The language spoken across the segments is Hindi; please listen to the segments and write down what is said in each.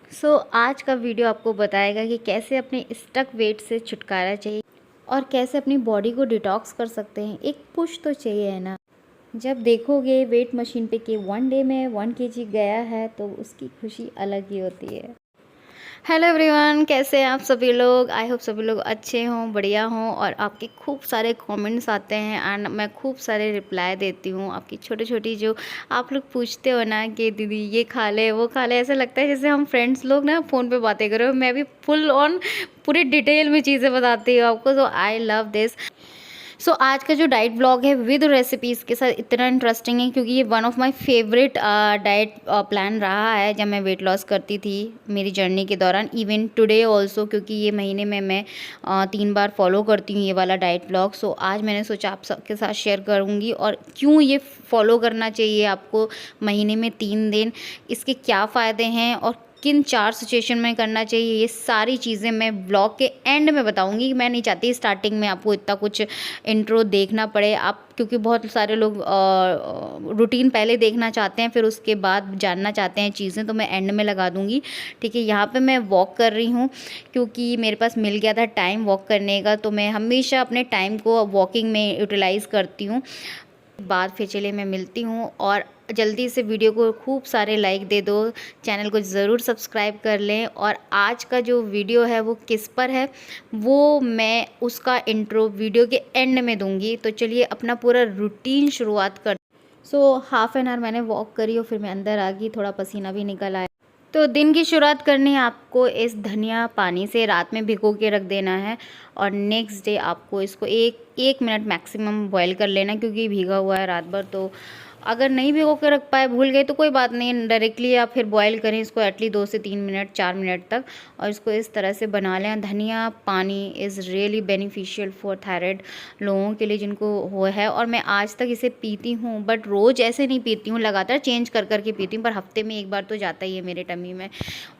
आज का वीडियो आपको बताएगा कि कैसे अपने स्टक वेट से छुटकारा चाहिए और कैसे अपनी बॉडी को डिटॉक्स कर सकते हैं। एक पुश तो चाहिए है ना। जब देखोगे वेट मशीन पे कि 1 डे में 1 kg गया है तो उसकी खुशी अलग ही होती है। हेलो एवरीवन, कैसे हैं आप सभी लोग। आई होप सभी लोग अच्छे हों, बढ़िया हों और आपके खूब सारे कमेंट्स आते हैं एंड मैं खूब सारे रिप्लाई देती हूँ। आपकी छोटी छोटी जो आप लोग पूछते हो ना कि दीदी ये खा ले वो खा ले, ऐसा लगता है जैसे हम फ्रेंड्स लोग ना फ़ोन पे बातें करो। मैं भी फुल ऑन पूरी डिटेल में चीज़ें बताती हूँ आपको। तो आई लव दिस। आज का जो डाइट ब्लॉग है विद रेसिपीज़ के साथ इतना इंटरेस्टिंग है क्योंकि ये one of my favourite diet plan रहा है जब मैं वेट लॉस करती थी मेरी जर्नी के दौरान, इवन टुडे ऑल्सो, क्योंकि ये महीने में मैं 3 बार फॉलो करती हूँ ये वाला डाइट ब्लॉग। आज मैंने सोचा आप सबके साथ शेयर करूँगी और क्यों ये फॉलो करना चाहिए आपको महीने में 3 दिन, इसके क्या फ़ायदे हैं और किन 4 सिचुएशन में करना चाहिए, ये सारी चीज़ें मैं ब्लॉग के एंड में बताऊंगी। मैं नहीं चाहती स्टार्टिंग में आपको इतना कुछ इंट्रो देखना पड़े आप, क्योंकि बहुत सारे लोग रूटीन पहले देखना चाहते हैं फिर उसके बाद जानना चाहते हैं चीज़ें, तो मैं एंड में लगा दूंगी। ठीक है, यहाँ पे मैं वॉक कर रही हूँ क्योंकि मेरे पास मिल गया था टाइम वॉक करने का, तो मैं हमेशा अपने टाइम को वॉकिंग में यूटिलाइज़ करती हूँ। बाद फिर चलिए मैं मिलती हूँ और जल्दी से वीडियो को खूब सारे लाइक दे दो, चैनल को ज़रूर सब्सक्राइब कर लें। और आज का जो वीडियो है वो किस पर है वो मैं उसका इंट्रो वीडियो के एंड में दूंगी। तो चलिए अपना पूरा रूटीन शुरुआत कर। हाफ एन आवर मैंने वॉक करी और फिर मैं अंदर आ गई, थोड़ा पसीना भी निकल आया। तो दिन की शुरुआत करनी है आपको इस धनिया पानी से, रात में भिगो के रख देना है और नेक्स्ट डे आपको इसको एक मिनट मैक्सिमम बॉईल कर लेना, क्योंकि भीगा हुआ है रात भर। तो अगर नहीं भिगो के रख पाए, भूल गए, तो कोई बात नहीं, डायरेक्टली आप फिर बॉईल करें इसको एटलीस्ट 2 से 3 मिनट 4 मिनट तक और इसको इस तरह से बना लें। धनिया पानी is really beneficial for thyroid लोगों के लिए जिनको हो है, और मैं आज तक इसे पीती हूँ, बट रोज़ ऐसे नहीं पीती हूँ, लगातार चेंज कर करके पीती हूँ, पर हफ्ते में 1 बार तो जाता ही है मेरे टमी में।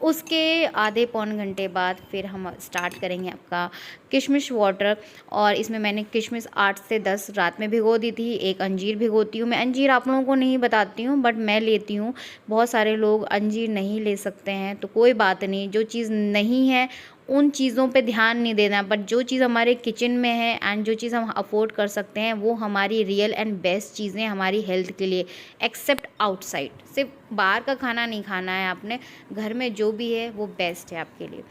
उसके आधे पौन घंटे बाद फिर हम स्टार्ट करेंगे आपका किशमिश वाटर, और इसमें मैंने किशमिश 8 से 10 रात में भिगो दी थी। एक अंजीर भिगोती हूँ मैं, अंजीर आप लोगों को नहीं बताती हूँ बट मैं लेती हूँ। बहुत सारे लोग अंजीर नहीं ले सकते हैं, तो कोई बात नहीं, जो चीज़ नहीं है उन चीज़ों पे ध्यान नहीं देना, बट जो चीज़ हमारे किचन में है एंड जो चीज़ हम अफोर्ड कर सकते हैं वो हमारी रियल एंड बेस्ट चीज़ें हमारी हेल्थ के लिए, एक्सेप्ट आउटसाइड। सिर्फ बाहर का खाना नहीं खाना है आपने, घर में जो भी है वो बेस्ट है आपके लिए।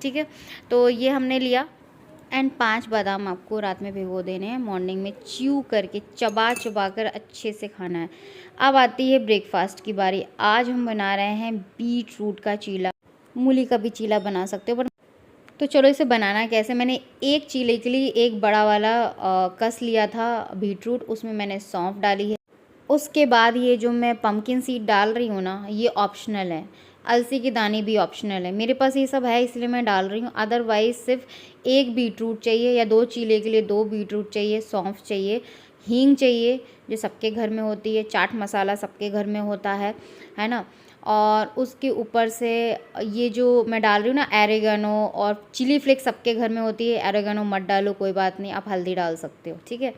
ठीक है, तो ये हमने लिया एंड 5 बादाम आपको रात में भिगो देने हैं, मॉर्निंग में च्यू करके चबा चबा कर अच्छे से खाना है। अब आती है ब्रेकफास्ट की बारी। आज हम बना रहे हैं बीट रूट का चीला, मूली का भी चीला बना सकते हो, पर तो चलो इसे बनाना कैसे। मैंने एक चीले के लिए एक बड़ा वाला कस लिया था बीट रूट, उसमें मैंने सौंफ डाली है। उसके बाद ये जो मैं पम्पकिन सीड डाल रही हूँ ना, ये ऑप्शनल है, अलसी के दाने भी ऑप्शनल है। मेरे पास ये सब है इसलिए मैं डाल रही हूँ, अदरवाइज़ सिर्फ एक बीट रूट चाहिए या 2 चीले के लिए 2 बीट रूट चाहिए, सौंफ चाहिए, हींग चाहिए जो सबके घर में होती है, चाट मसाला सबके घर में होता है ना। और उसके ऊपर से ये जो मैं डाल रही हूँ ना एरेगानो, और चिली फ्लेक्स सबके घर में होती है, एरेगानो मत डालो कोई बात नहीं, आप हल्दी डाल सकते हो। ठीक है,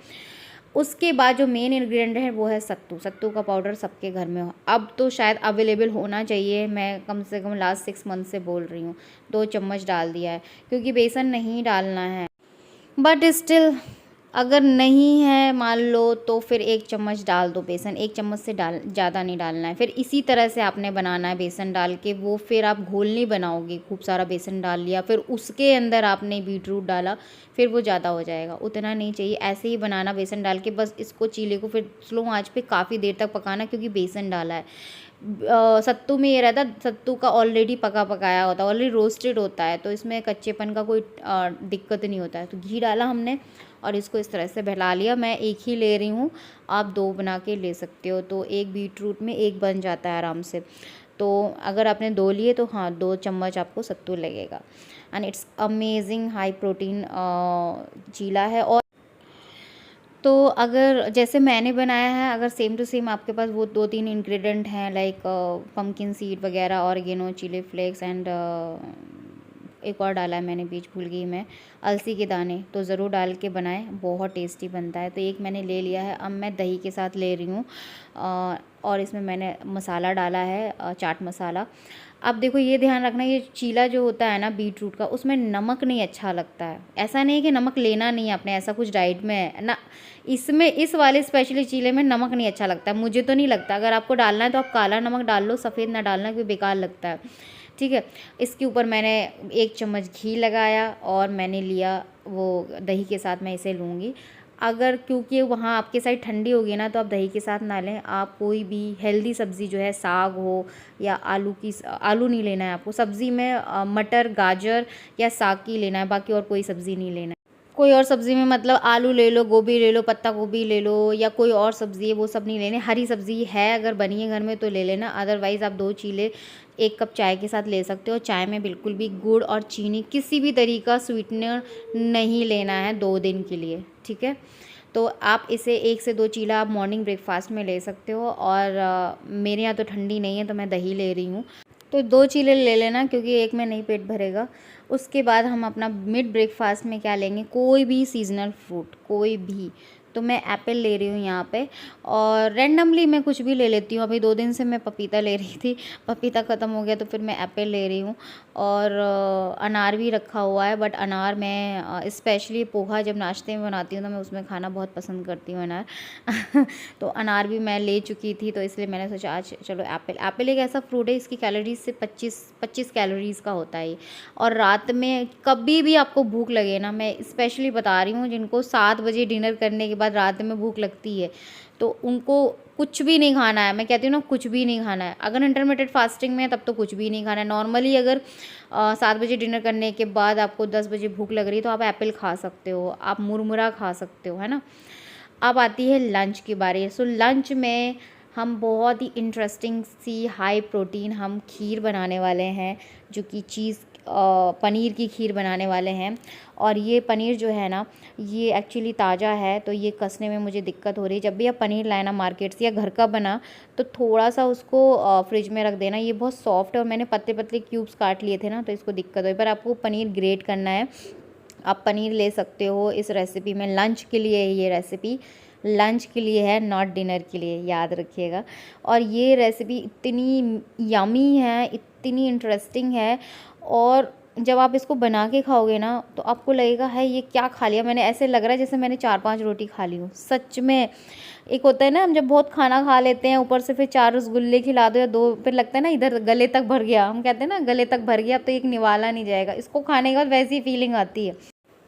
उसके बाद जो मेन इंग्रेडिएंट है वो है सत्तू। सत्तू का पाउडर सबके घर में हो, अब तो शायद अवेलेबल होना चाहिए, मैं कम से कम लास्ट 6 मंथ से बोल रही हूँ। 2 चम्मच डाल दिया है क्योंकि बेसन नहीं डालना है, बट स्टिल अगर नहीं है मान लो तो फिर 1 चम्मच डाल दो बेसन, 1 चम्मच से ज़्यादा नहीं डालना है। फिर इसी तरह से आपने बनाना है बेसन डाल के, वो फिर आप घोल नहीं बनाओगे, खूब सारा बेसन डाल लिया फिर उसके अंदर आपने बीट रूट डाला, फिर वो ज़्यादा हो जाएगा, उतना नहीं चाहिए। ऐसे ही बनाना बेसन डाल के, बस इसको चीले को फिर स्लो आंच पे काफ़ी देर तक पकाना, क्योंकि बेसन डाला है। सत्तू में ये रहता है, सत्तू का ऑलरेडी पका पकाया होता है, ऑलरेडी रोस्टेड होता है, तो इसमें कच्चेपन का कोई दिक्कत नहीं होता है। तो घी डाला हमने और इसको इस तरह से बहला लिया। मैं एक ही ले रही हूँ, आप 2 बना के ले सकते हो, तो एक बीट रूट में 1 बन जाता है आराम से। तो अगर आपने 2 लिए तो हाँ 2 चम्मच आपको सत्तू लगेगा। And it's amazing high protein chilla है। और तो अगर जैसे मैंने बनाया है, अगर सेम टू सेम आपके पास वो 2-3 इंग्रेडिएंट हैं लाइक पम्पकिन सीड वगैरह, ऑरिगेनो, चिली फ्लेक्स एंड एक और डाला है मैंने, बीज भूल गई मैं, अलसी के दाने, तो ज़रूर डाल के बनाएं, बहुत टेस्टी बनता है। तो एक मैंने ले लिया है, अब मैं दही के साथ ले रही हूँ और इसमें मैंने मसाला डाला है, चाट मसाला। अब देखो ये ध्यान रखना, ये चीला जो होता है ना बीट रूट का, उसमें नमक नहीं अच्छा लगता है। ऐसा नहीं है कि नमक लेना नहीं है आपने, ऐसा कुछ डाइट में है ना, इसमें इस वाले स्पेशली चीले में नमक नहीं अच्छा लगता है, मुझे तो नहीं लगता। अगर आपको डालना है तो आप काला नमक डाल लो, सफ़ेद ना डालना क्योंकि बेकार लगता है, ठीक है। इसके ऊपर मैंने 1 चम्मच घी लगाया और मैंने लिया वो दही के साथ मैं इसे लूँगी। अगर क्योंकि वहाँ आपके साइड ठंडी होगी ना, तो आप दही के साथ ना लें, आप कोई भी हेल्दी सब्ज़ी जो है, साग हो या आलू नहीं लेना है आपको सब्ज़ी में, मटर गाजर या साग की लेना है, बाकी और कोई सब्ज़ी नहीं लेना है। कोई और सब्ज़ी में मतलब आलू ले लो, गोभी ले लो, पत्ता गोभी ले लो या कोई और सब्ज़ी है वो सब नहीं लेने। हरी सब्ज़ी है अगर बनी है घर में तो ले लेना, अदरवाइज़ आप 2 चीले 1 कप चाय के साथ ले सकते हो। चाय में बिल्कुल भी गुड़ और चीनी किसी भी तरीका स्वीटनर नहीं लेना है 2 दिन के लिए, ठीक है। तो आप इसे 1 से 2 चीला आप मॉर्निंग ब्रेकफास्ट में ले सकते हो। और मेरे यहाँ तो ठंडी नहीं है तो मैं दही ले रही हूँ, तो 2 चीले ले लेना क्योंकि एक में नहीं पेट भरेगा। उसके बाद हम अपना मिड ब्रेकफास्ट में क्या लेंगे, कोई भी सीजनल फ्रूट, कोई भी। तो मैं एप्पल ले रही हूँ यहाँ पे, और रैंडमली मैं कुछ भी ले लेती हूँ। अभी 2 दिन से मैं पपीता ले रही थी, पपीता ख़त्म हो गया तो फिर मैं एप्पल ले रही हूँ। और अनार भी रखा हुआ है, बट अनार मैं स्पेशली पोहा जब नाश्ते में बनाती हूँ तो मैं उसमें खाना बहुत पसंद करती हूँ अनार तो अनार भी मैं ले चुकी थी, तो इसलिए मैंने सोचा आज चलो एप्पल एक ऐसा फ्रूट है, इसकी कैलोरीज से 25 कैलोरीज़ का होता है ये। और रात में कभी भी आपको भूख लगे ना, मैं स्पेशली बता रही हूँ जिनको 7 बजे डिनर करने के बाद रात में भूख लगती है, तो उनको कुछ भी नहीं खाना है। मैं कहती हूँ ना, कुछ भी नहीं खाना है। अगर इंटरमिटेड फास्टिंग में है तब तो कुछ भी नहीं खाना है। नॉर्मली अगर 7 बजे डिनर करने के बाद आपको 10 बजे भूख लग रही है तो आप एप्पल खा सकते हो, आप मुरमुरा खा सकते हो, है ना। अब आती है लंच की बारी। सो लंच में हम बहुत ही इंटरेस्टिंग सी हाई प्रोटीन हम खीर बनाने वाले हैं, जो कि पनीर की खीर बनाने वाले हैं। और ये पनीर जो है ना, ये एक्चुअली ताज़ा है, तो ये कसने में मुझे दिक्कत हो रही है। जब भी आप पनीर लाए ना मार्केट से या घर का बना, तो थोड़ा सा उसको फ्रिज में रख देना। ये बहुत सॉफ्ट है और मैंने पतले पतले क्यूब्स काट लिए थे ना, तो इसको दिक्कत हुई। पर आपको पनीर ग्रेट करना है, आप पनीर ले सकते हो इस रेसिपी में। लंच के लिए ये रेसिपी लंच के लिए है, नॉट डिनर के लिए, याद रखिएगा। और ये रेसिपी इतनी यमी है, इतनी इंटरेस्टिंग है, और जब आप इसको बना के खाओगे ना तो आपको लगेगा है ये क्या खा लिया मैंने, ऐसे लग रहा है जैसे मैंने 4-5 रोटी खा ली हूँ सच में। एक होता है ना, हम जब बहुत खाना खा लेते हैं ऊपर से फिर 4 रसगुल्ले खिला दो या 2, फिर लगता है ना इधर गले तक भर गया, हम कहते हैं ना गले तक भर गया, अब तो एक निवाला नहीं जाएगा। इसको खाने के बाद वैसी फीलिंग आती है।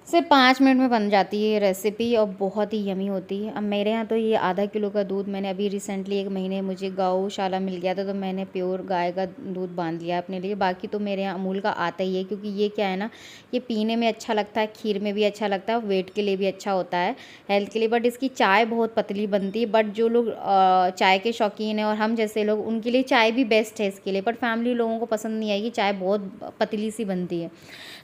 सिर्फ 5 मिनट में बन जाती है ये रेसिपी और बहुत ही यमी होती है। अब मेरे यहाँ तो ये आधा किलो का दूध, मैंने अभी रिसेंटली 1 महीने मुझे गौशाला मिल गया था, तो मैंने प्योर गाय का दूध बांध लिया अपने लिए। बाकी तो मेरे यहाँ अमूल का आता ही है, क्योंकि ये क्या है ना, ये पीने में अच्छा लगता है, खीर में भी अच्छा लगता है, वेट के लिए भी अच्छा होता है, हेल्थ के लिए। बट इसकी चाय बहुत पतली बनती है, बट जो लोग चाय के शौकीन हैं और हम जैसे लोग, उनके लिए चाय भी बेस्ट है इसके लिए। बट फैमिली लोगों को पसंद नहीं आएगी, चाय बहुत पतली सी बनती है।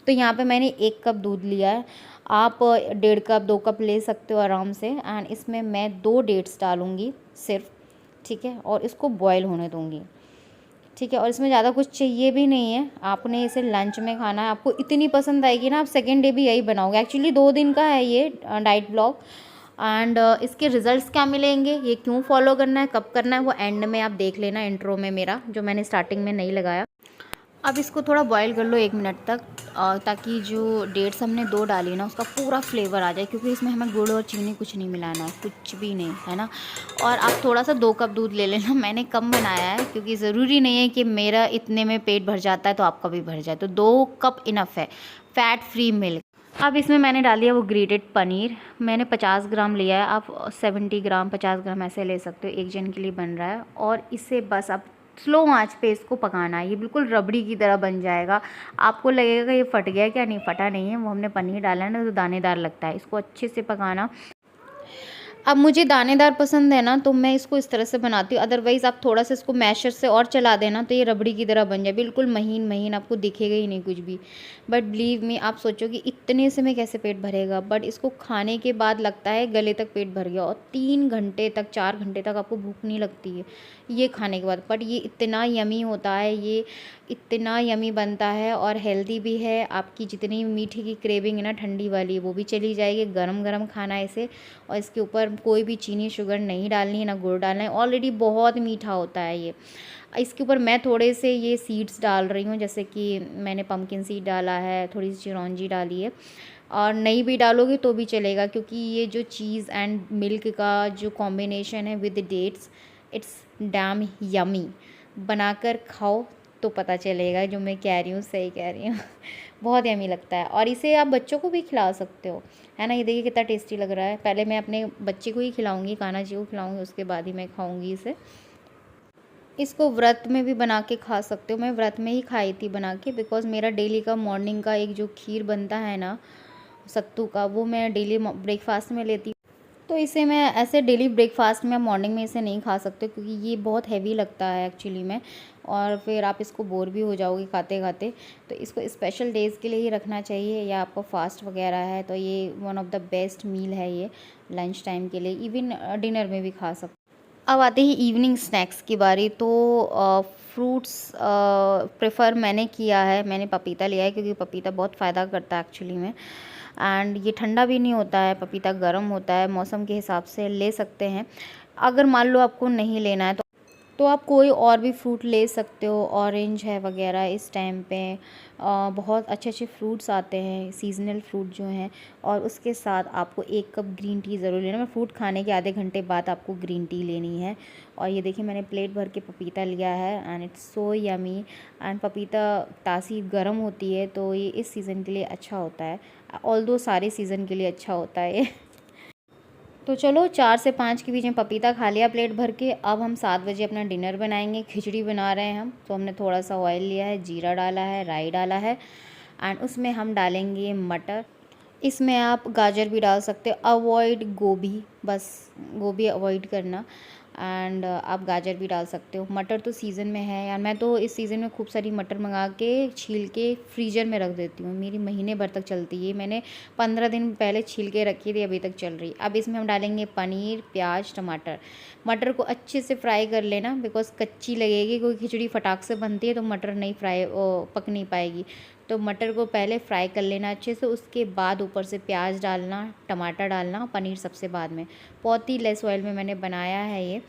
तो यहाँ पे मैंने 1 कप दूध लिया है, आप 1.5 कप 2 कप ले सकते हो आराम से। एंड इसमें मैं 2 डेट्स डालूँगी सिर्फ, ठीक है, और इसको बॉयल होने दूँगी, ठीक है। और इसमें ज़्यादा कुछ चाहिए भी नहीं है, आपने इसे लंच में खाना है, आपको इतनी पसंद आएगी ना, आप सेकेंड डे भी यही बनाओगे। एक्चुअली 2 दिन का है ये डाइट ब्लॉग। एंड इसके रिज़ल्ट्स क्या मिलेंगे, ये क्यों फॉलो करना है, कब करना है, वो एंड में आप देख लेना, इंट्रो में मेरा जो मैंने स्टार्टिंग में नहीं लगाया। अब इसको थोड़ा बॉईल कर लो 1 मिनट तक, ताकि जो डेट्स हमने 2 डाली ना उसका पूरा फ्लेवर आ जाए, क्योंकि इसमें हमें गुड़ और चीनी कुछ नहीं मिलाना है, कुछ भी नहीं, है ना। और आप थोड़ा सा 2 कप दूध ले लेना, मैंने कम बनाया है क्योंकि ज़रूरी नहीं है कि मेरा इतने में पेट भर जाता है तो आपका भी भर जाए, तो 2 कप इनफ है, फ़ैट फ्री मिल्क। अब इसमें मैंने डाली है वो ग्रेटेड पनीर, मैंने 50 ग्राम लिया है, आप 70 ग्राम 50 ग्राम ऐसे ले सकते हो, 1 जन के लिए बन रहा है। और इसे बस आप स्लो आंच पे इसको पकाना है, ये बिल्कुल रबड़ी की तरह बन जाएगा। आपको लगेगा ये फट गया, क्या नहीं, फटा नहीं है, वो हमने पनीर डाला है ना तो दानेदार लगता है। इसको अच्छे से पकाना। अब मुझे दानेदार पसंद है ना, तो मैं इसको इस तरह से बनाती हूँ, अदरवाइज़ आप थोड़ा सा इसको मैशर से और चला देना तो ये रबड़ी की तरह बन जाए, बिल्कुल महीन महीन, आपको दिखेगा ही नहीं कुछ भी। बट बिलीव मी, आप सोचो कि इतने से में कैसे पेट भरेगा, बट इसको खाने के बाद लगता है गले तक पेट भर गया, और 3 घंटे तक 4 घंटे तक आपको भूख नहीं लगती है। ये खाने के बाद। बट ये इतना यमी होता है, ये इतना यमी बनता है और हेल्दी भी है। आपकी जितनी मीठे की क्रेविंग है ना ठंडी वाली, वो भी चली जाएगी। गरम गरम खाना है इसे, और इसके ऊपर कोई भी चीनी शुगर नहीं डालनी है, ना गुड़ डालना है। ऑलरेडी बहुत मीठा होता है ये। इसके ऊपर मैं थोड़े से ये सीड्स डाल रही हूँ, जैसे कि मैंने पम्पकिन सीड डाला है, थोड़ी सी चिरौंजी डाली है, और नहीं भी डालोगे तो भी चलेगा, क्योंकि ये जो चीज़ एंड मिल्क का जो कॉम्बिनेशन है with dates, it's damn yummy. बनाकर खाओ तो पता चलेगा जो मैं कह रही हूँ सही कह रही हूँ। बहुत यमी लगता है, और इसे आप बच्चों को भी खिला सकते हो, है ना। ये देखिए कितना टेस्टी लग रहा है। पहले मैं अपने बच्चे को ही खिलाऊंगी, कान्हा जी को खिलाऊंगी, उसके बाद ही मैं खाऊंगी इसे। इसको व्रत में भी बना के खा सकते हो। मैं व्रत में ही खाई थी बना के, बिकॉज़ मेरा डेली का मॉर्निंग का एक जो खीर बनता है ना सत्तू का, वो मैं डेली ब्रेकफास्ट में लेती हूँ। तो इसे मैं ऐसे डेली ब्रेकफास्ट में, मॉर्निंग में इसे नहीं खा सकते, क्योंकि ये बहुत हैवी लगता है एक्चुअली में, और फिर आप इसको बोर भी हो जाओगे खाते खाते। तो इसको स्पेशल डेज़ के लिए ही रखना चाहिए, या आपको फास्ट वगैरह है तो ये one of the best meal है ये लंच टाइम के लिए। इवन डिनर में भी खा सकते। अब आते ही इवनिंग स्नैक्स की बारी। तो फ्रूट्स प्रेफर मैंने किया है, मैंने पपीता लिया है, क्योंकि पपीता बहुत फ़ायदा करता है एक्चुअली में। एंड ये ठंडा भी नहीं होता है, पपीता गर्म होता है, मौसम के हिसाब से ले सकते हैं। अगर मान लो आपको नहीं लेना है तो आप कोई और भी फ्रूट ले सकते हो। ऑरेंज है वगैरह, इस टाइम पे बहुत अच्छे अच्छे फ्रूट्स आते हैं, सीजनल फ्रूट जो हैं। और उसके साथ आपको 1 कप ग्रीन टी ज़रूर लेना है। फ्रूट खाने के आधे घंटे बाद आपको ग्रीन टी लेनी है। और ये देखिए मैंने प्लेट भर के पपीता लिया है, and it's so yummy. And पपीता तासी गर्म होती है, तो ये इस सीज़न के लिए अच्छा होता है। ऑल्दो सारे सीज़न के लिए अच्छा होता है ये। तो चलो 4 से 5 के बीच में पपीता खा लिया प्लेट भर के। अब हम 7 बजे अपना डिनर बनाएंगे। खिचड़ी बना रहे हैं हम, तो हमने थोड़ा सा ऑयल लिया है, जीरा डाला है, राई डाला है, एंड उसमें हम डालेंगे मटर। इसमें आप गाजर भी डाल सकते हो, अवॉइड गोभी, बस गोभी अवॉइड करना। एंड आप गाजर भी डाल सकते हो। मटर तो सीज़न में है यार, मैं तो इस सीज़न में खूब सारी मटर मंगा के छील के फ्रीज़र में रख देती हूँ, मेरी महीने भर तक चलती है। मैंने 15 दिन पहले छील के रखी थी, अभी तक चल रही। अब इसमें हम डालेंगे पनीर, प्याज, टमाटर। मटर को अच्छे से फ्राई कर लेना, बिकॉज कच्ची लगेगी, क्योंकि खिचड़ी फटाक से बनती है तो मटर नहीं पक नहीं पाएगी। तो मटर को पहले फ्राई कर लेना अच्छे से, उसके बाद ऊपर से प्याज डालना, टमाटर डालना, पनीर सबसे बाद में। बहुत ही लेस ऑयल में मैंने बनाया है ये।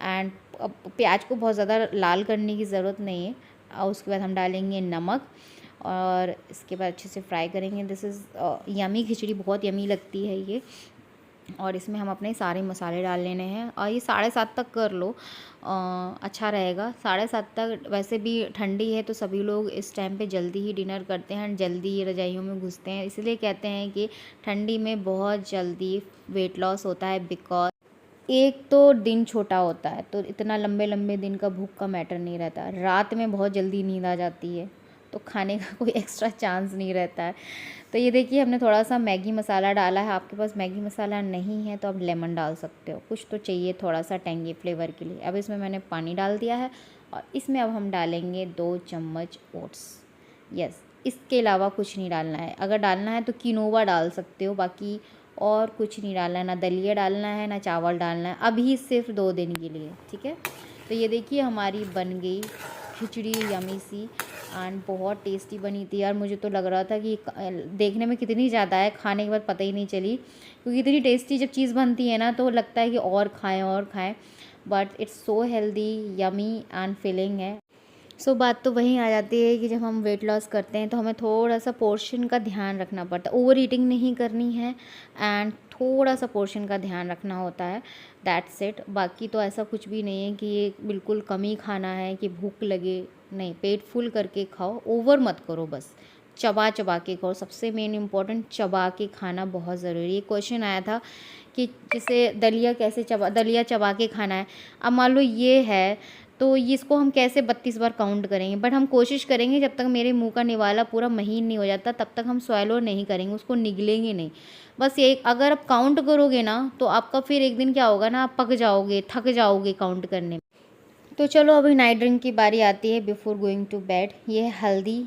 एंड प्याज को बहुत ज़्यादा लाल करने की ज़रूरत नहीं है। और उसके बाद हम डालेंगे नमक, और इसके बाद अच्छे से फ्राई करेंगे। दिस इज़ यमी खिचड़ी, बहुत यमी लगती है ये। और इसमें हम अपने सारे मसाले डाल लेने हैं, और ये 7:30 तक कर लो, अच्छा रहेगा। 7:30 तक वैसे भी ठंडी है, तो सभी लोग इस टाइम पे जल्दी ही डिनर करते हैं, जल्दी ही रजाइयों में घुसते हैं। इसलिए कहते हैं कि ठंडी में बहुत जल्दी वेट लॉस होता है, बिकॉज एक तो दिन छोटा होता है, तो इतना लंबे लंबे दिन का भूख का मैटर नहीं रहता। रात में बहुत जल्दी नींद आ जाती है, तो खाने का कोई एक्स्ट्रा चांस नहीं रहता है। तो ये देखिए हमने थोड़ा सा मैगी मसाला डाला है। आपके पास मैगी मसाला नहीं है तो आप लेमन डाल सकते हो, कुछ तो चाहिए थोड़ा सा टेंगी फ्लेवर के लिए। अब इसमें मैंने पानी डाल दिया है, और इसमें अब हम डालेंगे 2 चम्मच ओट्स। यस, इसके अलावा कुछ नहीं डालना है। अगर डालना है तो किनोवा डाल सकते हो, बाकी और कुछ नहीं डालना है, ना दलिया डालना है, ना चावल डालना है, अभी सिर्फ 2 दिन के लिए, ठीक है। तो ये देखिए हमारी बन गई खिचड़ी यमी सी, एंड बहुत टेस्टी बनी थी यार। मुझे तो लग रहा था कि देखने में कितनी ज़्यादा है, खाने के बाद पता ही नहीं चली, क्योंकि इतनी टेस्टी जब चीज़ बनती है ना तो लगता है कि और खाएं। But it's so healthy, yummy and filling है। सो बात तो वहीं आ जाती है कि जब हम वेट लॉस करते हैं तो हमें थोड़ा सा पोर्शन का ध्यान रखना पड़ता है। ओवर ईटिंग नहीं करनी है, एंड थोड़ा सा पोर्शन का ध्यान रखना होता है, दैट्स इट। बाकी तो ऐसा कुछ भी नहीं है कि ये बिल्कुल कम ही खाना है कि भूख लगे, नहीं, पेट फुल करके खाओ, ओवर मत करो, बस चबा चबा के खाओ। सबसे मेन इम्पॉर्टेंट, चबा के खाना बहुत ज़रूरी है। क्वेश्चन आया था कि जिसे दलिया चबा के खाना है। अब मान लो ये है, तो ये इसको हम कैसे 32 बार काउंट करेंगे। बट हम कोशिश करेंगे, जब तक मेरे मुंह का निवाला पूरा महीन नहीं हो जाता तब तक हम स्वैलो नहीं करेंगे, उसको निगलेंगे नहीं। बस ये, अगर आप काउंट करोगे ना तो आपका फिर एक दिन क्या होगा ना, आप पक जाओगे, थक जाओगे काउंट करने में। तो चलो अभी नाइट ड्रिंक की बारी आती है बिफोर गोइंग टू बेड। ये है हल्दी।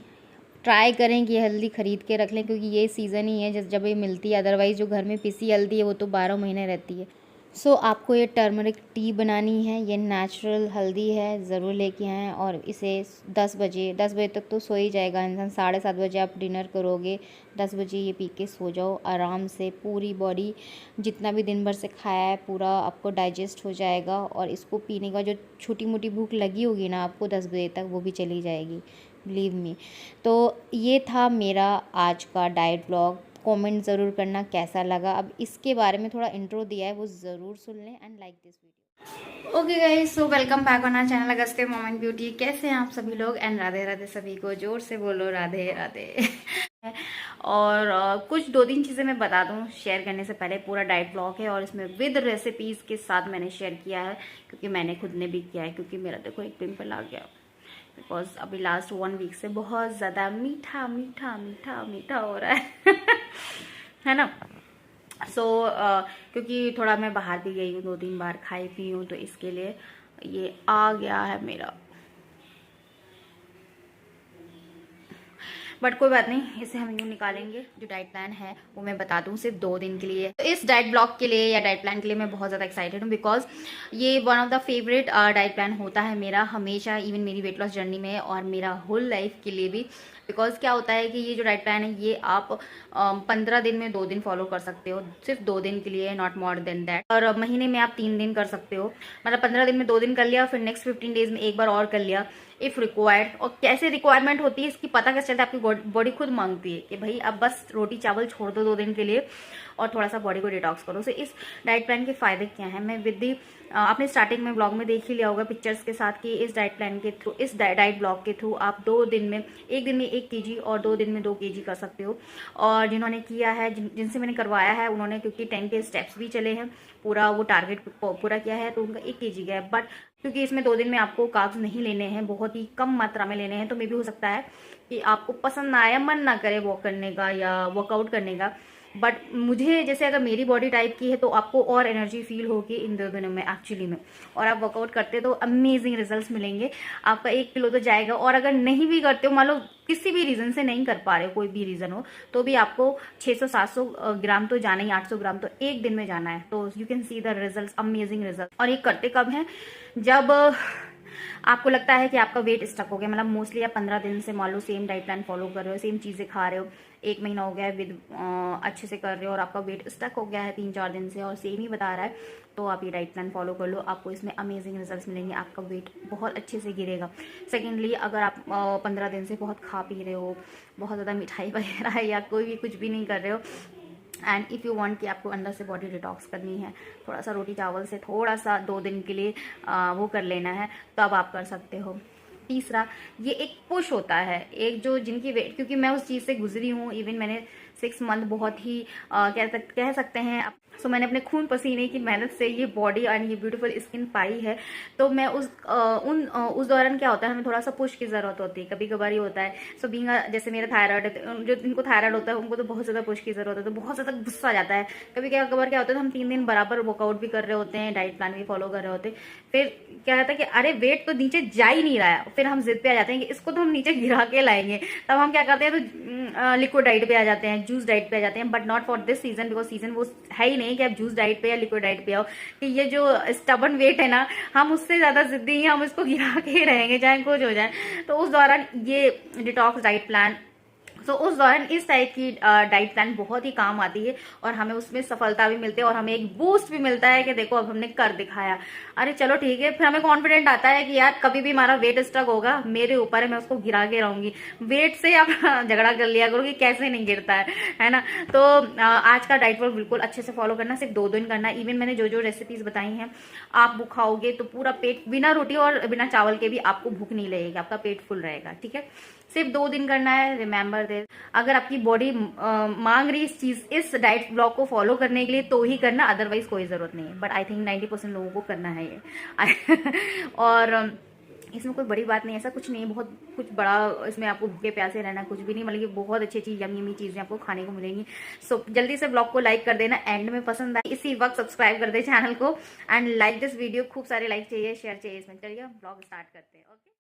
ट्राई करें कि ये हल्दी ख़रीद के रख लें, क्योंकि ये सीज़न ही है जब ये मिलती है। अदरवाइज़ जो घर में पिसी हल्दी है वो तो 12 महीने रहती है। सो आपको ये टर्मरिक टी बनानी है, ये नेचुरल हल्दी है, ज़रूर लेके आएँ। और इसे 10 बजे तक तो सो ही जाएगा इंसान। 7:30 बजे आप डिनर करोगे, 10 बजे ये पी के सो जाओ आराम से। पूरी बॉडी जितना भी दिन भर से खाया है पूरा आपको डाइजेस्ट हो जाएगा, और इसको पीने का जो छोटी मोटी भूख लगी होगी ना आपको 10 बजे तक, वो भी चली जाएगी, बिलीव मी। तो ये था मेरा आज का डाइट व्लॉग। कमेंट ज़रूर करना कैसा लगा। अब इसके बारे में थोड़ा इंट्रो दिया है, वो ज़रूर सुन लें and like this video. Okay guys, so welcome back on our channel Agastya mom and beauty. कैसे हैं आप सभी लोग? एंड राधे राधे सभी को, जोर से बोलो राधे राधे। और कुछ 2-3 चीज़ें मैं बता दूं शेयर करने से पहले। पूरा डाइट ब्लॉग है और इसमें विद रेसिपीज़ के साथ मैंने शेयर किया है, क्योंकि मैंने खुद ने भी किया है। क्योंकि मेरा देखो एक पिंपल आ गया, बिकॉज अभी लास्ट 1 वीक से बहुत ज़्यादा मीठा मीठा मीठा मीठा हो रहा है। है ना। सो क्योंकि थोड़ा मैं बाहर भी गई हूँ, 2-3 बार खाई पी हूँ, तो इसके लिए ये आ गया है मेरा। बट कोई बात नहीं, इसे हम यूँ निकालेंगे। जो डाइट प्लान है वो मैं बता दूं सिर्फ 2 दिन के लिए। तो इस डाइट ब्लॉक के लिए या डाइट प्लान के लिए मैं बहुत ज़्यादा एक्साइटेड हूँ, बिकॉज ये one of the favourite diet plan होता है मेरा हमेशा, इवन मेरी वेट लॉस जर्नी में और मेरा होल लाइफ के लिए भी। बिकॉज क्या होता है कि ये जो डाइट प्लान है ये आप 15 दिन में 2 दिन फॉलो कर सकते हो, सिर्फ 2 दिन के लिए, नॉट मोर देन दैट। और महीने में आप 3 दिन कर सकते हो, मतलब 15 दिन में 2 दिन कर लिया, फिर नेक्स्ट 15 डेज में एक बार और कर लिया इफ़ रिक्वायर्ड। और कैसे रिक्वायरमेंट होती है इसकी पता कैसे चलता है? आपकी बॉडी खुद मांगती है कि भाई अब बस रोटी चावल छोड़ दो 2 दिन के लिए और थोड़ा सा बॉडी को डिटॉक्स करो। सो इस डाइट प्लान के फायदे क्या हैं, मैं विद दी आपने स्टार्टिंग में ब्लॉग में देख ही लिया होगा पिक्चर्स के साथ कि इस डाइट प्लान के थ्रू, इस डाइट ब्लॉग के थ्रू आप 2 दिन में, एक दिन में 1 kg और 2 दिन में 2 kg कर सकते हो। और जिन्होंने किया है, जिनसे मैंने करवाया है, उन्होंने क्योंकि 10 के स्टेप्स भी चले हैं, पूरा वो टारगेट पूरा किया है, तो उनका 1 kg गया है। बट क्योंकि इसमें 2 दिन में आपको कार्ब्स नहीं लेने हैं, बहुत ही कम मात्रा में लेने हैं, तो मे भी हो सकता है कि आपको पसंद ना आया, मन ना करे वॉक करने का या वर्कआउट करने का। बट मुझे जैसे अगर मेरी बॉडी टाइप की है तो आपको और एनर्जी फील होगी इन 2 दिनों में एक्चुअली में, और आप वर्कआउट करते तो अमेजिंग रिजल्ट्स मिलेंगे। आपका 1 किलो तो जाएगा। और अगर नहीं भी करते हो, मान लो किसी भी रीज़न से नहीं कर पा रहे हो, कोई भी रीज़न हो, तो भी आपको 600-700 ग्राम तो जाना ही, 800 ग्राम तो एक दिन में जाना है। तो you can see the result, amazing result. और ये करते कब हैं? जब आपको लगता है कि आपका वेट स्टक हो गया, मतलब मोस्टली आप 15 दिन से मान लो सेम डाइट प्लान फॉलो कर रहे हो, सेम चीज़ें खा रहे हो, 1 महीना हो गया है विद अच्छे से कर रहे हो और आपका वेट स्टक हो गया है 3-4 दिन से और सेम ही बता रहा है, तो आप ये डाइट प्लान फॉलो कर लो। आपको इसमें अमेजिंग रिजल्ट्स मिलेंगे, आपका वेट बहुत अच्छे से गिरेगा। सेकेंडली, अगर आप 15 दिन से बहुत खा पी रहे हो, बहुत ज़्यादा मिठाई वगैरह या कोई भी कुछ भी नहीं कर रहे हो, एंड इफ़ यू वांट कि आपको अंदर से बॉडी डिटॉक्स करनी है, थोड़ा सा रोटी चावल से थोड़ा सा 2 दिन के लिए वो कर लेना है, तो अब आप कर सकते हो। तीसरा, ये एक पुश होता है, एक जो जिनकी वेट, क्योंकि मैं उस चीज़ से गुजरी हूँ, इवन मैंने 6 मंथ बहुत ही कह सकते हैं, सो मैंने अपने खून पसीने की मेहनत से ये बॉडी और ये ब्यूटीफुल स्किन पाई है। तो मैं उस दौरान क्या होता है, हमें थोड़ा सा पुश की ज़रूरत होती है, कभी कभार ही होता है। सो बीइंग जैसे मेरा थायराइड है, जो जिनको थायराइड होता है उनको तो बहुत ज़्यादा पुश की ज़रूरत है, तो बहुत ज़्यादा गुस्सा आ जाता है। कभी कभार क्या होता है, हम 3 दिन बराबर वर्कआउट भी कर रहे होते हैं, डाइट प्लान भी फॉलो कर रहे होते हैं, फिर क्या रहता है कि अरे वेट तो नीचे जा ही नहीं रहा है, फिर हम जिद पे आ जाते हैं कि इसको तो हम नीचे गिरा के लाएंगे। तब हम क्या करते हैं, तो लिक्विड डाइट पे आ जाते हैं, जूस डाइट पे आ जाते हैं। But not for this season, because season वो है ही नहीं कि आप जूस डाइट पे या लिक्विड डाइट पे आओ, कि ये जो स्टबन वेट है ना, हम उससे ज्यादा जिद्दी हैं, हम इसको गिरा के रहेंगे चाहे कुछ हो जाए। तो उस दौरान ये डिटॉक्स डाइट प्लान, तो उस दौरान इस टाइप की डाइट प्लान बहुत ही काम आती है और हमें उसमें सफलता भी मिलती है और हमें एक बूस्ट भी मिलता है कि देखो अब हमने कर दिखाया, अरे चलो ठीक है। फिर हमें कॉन्फिडेंट आता है कि यार कभी भी हमारा वेट स्ट्रक होगा, मेरे ऊपर है, मैं उसको गिरा के रहूंगी। वेट से आप झगड़ा कर लिया करो कि कैसे नहीं गिरता है ना। तो आज का डाइट वर्क बिल्कुल अच्छे से फॉलो करना, सिर्फ 2 दिन करना। इवन मैंने जो जो रेसिपीज बताई हैं, आप वो खाओगे तो पूरा पेट, बिना रोटी और बिना चावल के भी आपको भूख नहीं लगेगी, आपका पेट फुल रहेगा। ठीक है, सिर्फ 2 दिन करना है। रिमेंबर दिस, अगर आपकी बॉडी मांग रही इस चीज, इस डाइट ब्लॉक को फॉलो करने के लिए, तो ही करना, अदरवाइज कोई जरूरत नहीं है। बट आई थिंक 90% लोगों को करना है ये। और इसमें कोई बड़ी बात नहीं, ऐसा कुछ नहीं है बहुत कुछ बड़ा, इसमें आपको भूखे प्यासे रहना कुछ भी नहीं, मतलब ये बहुत अच्छी चीज, यमी चीजें आपको खाने को मिलेंगी। सो जल्दी से ब्लॉग को लाइक कर देना, एंड में पसंद आए इसी वक्त सब्सक्राइब कर दे चैनल को, एंड लाइक दिस वीडियो, खूब सारे लाइक चाहिए, शेयर चाहिए इसमें। चलिए ब्लॉग स्टार्ट करते हैं। ओके।